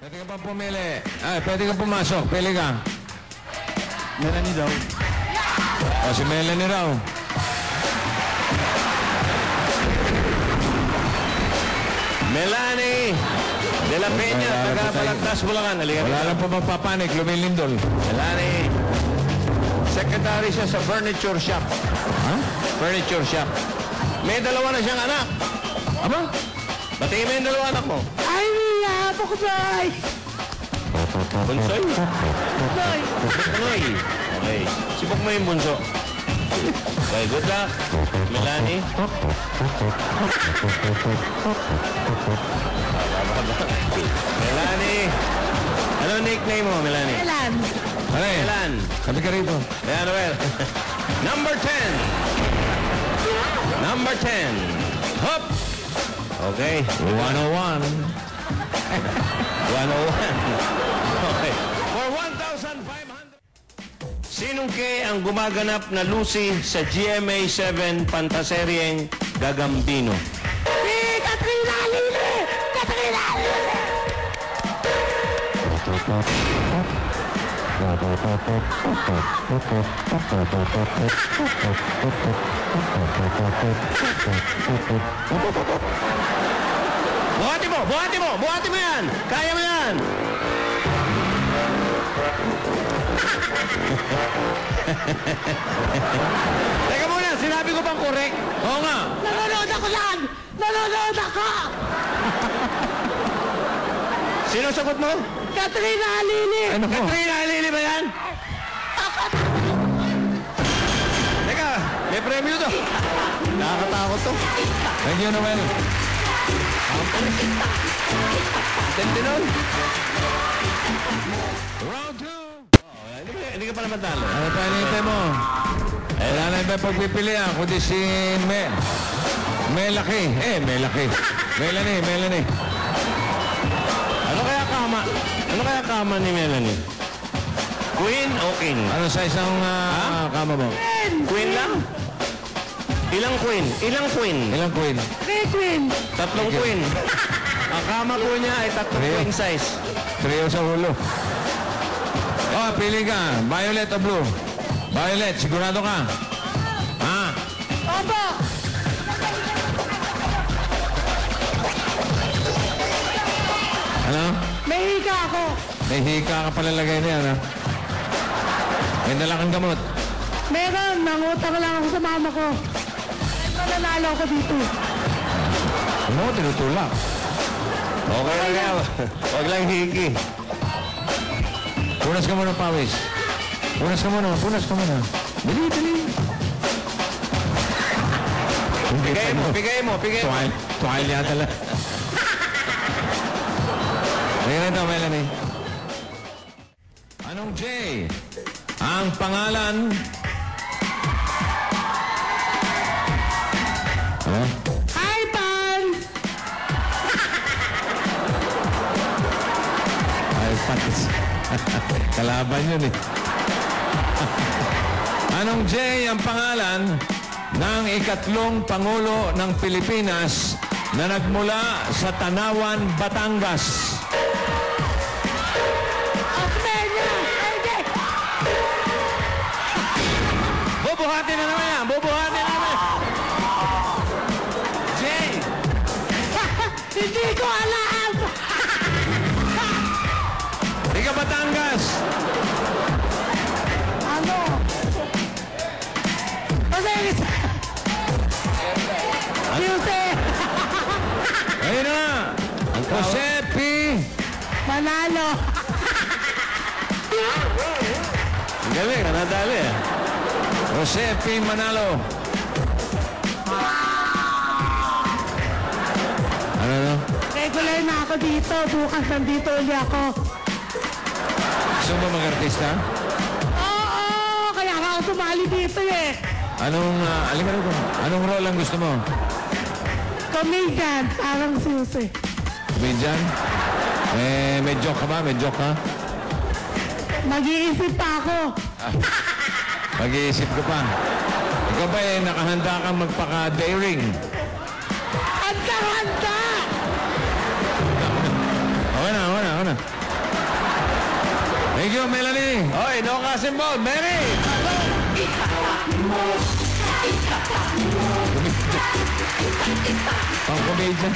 Pwede ka pa pumili. Ay, pwede ka pumasok. Pili ka. Melanie daw. O, si Melanie raw. Melanie de la Peña, taga Balagtas, Bulacan. Wala lang po magpapanik. Lumilindol. Melanie, secretary siya sa furniture shop. Ha? Furniture shop. May dalawa na siyang anak. Aba? Batiin mo yung dalawa anak mo. Ay, Mia! Pakusay! Bunsoy? Pakusay! Bunsoy. Okay. Sibok mo yung bunso. Okay, good luck. Melanie. Melanie. Ano nickname mo, Melanie? Kailan? Ay, Melan. sabi ka rito. Ayan, well. Number 10. Number 10. Hop. Okay. 101. 101. Okay. For 1,500. Sinong ke ang gumaganap na Lucy sa GMA 7 pantaseryeng Gagambino? Si Katrina Lili! Katrina Lili! Buhati mo! Buhati mo! Buhati mo yan! Kaya mo yan! Teka muna, sinabi ko bang correct? Oo nga. Nanonood ako yan! Nanonood ako! Sino sagot mo? Katrina Lili! Ano ko? Katrina Lili ba yan? Teka, may premyo to. Nakakatakot to. Thank you, Noel. Tente nun. Round 2. Hindi ka pa naman talo. Ano pa hinihintay mo? Wala na iba pagpipilian, kundi si Melaki. Melaki. Melanie. Ano kaya kama ni Melanie? Queen o king? Ano sa isang kama mo? Queen lang? Ilang queen? Ilang queen? Ilang queen? Red Queen! Tatlong queen. Ang kama po niya ay tatlong Trio. queen size. Trio sa ulo. Oh, pili ka. Violet o blue? Violet, sigurado ka? Ha? Opo! Ano? May hika ako! May hika ka palalagay niya, ha? May dala kang gamot. Meron! Nangutang lang ako sa mama ko. Mananalo ako dito. Ano mo, tinutulak? Okay lang yan. Huwag lang hiki. Punas ka muna, pawis. Punas ka muna. Dali. Bigay mo. Tuwal yata lang. Ngayon ito, Melanie. Anong J? Ang pangalan... Ano? Hi, Pan! Ay, patis. Kalaban yun eh. Anong J ang pangalan ng ikatlong Pangulo ng Pilipinas na nagmula sa Tanawan, Batangas? Osmeña! Hindi! Bubuhati na naman yan. Jay! Hindi ko alam! Di ka Batangas! Ano? Jose! Ayun na! Jose P. Manalo! Ang galing, nadali eh. Jose P. Manalo. Ano? Regular na ako dito. Bukas nandito ulit ako. Gusto mo mag-artista? Oo! Kaya ako sumali dito eh. Alin ka rito? Anong role ang gusto mo? Comedian, parang Susi. Comedian? May joke ka ba? May joke ka? Mag-iisip pa ako. Mag-iisip ka pa. Ikaw ba nakahanda kang magpaka-daring? Handa-handa! Okay na. Thank you, Melanie. Oy, no kasimbo. Mary! Pang-comedian.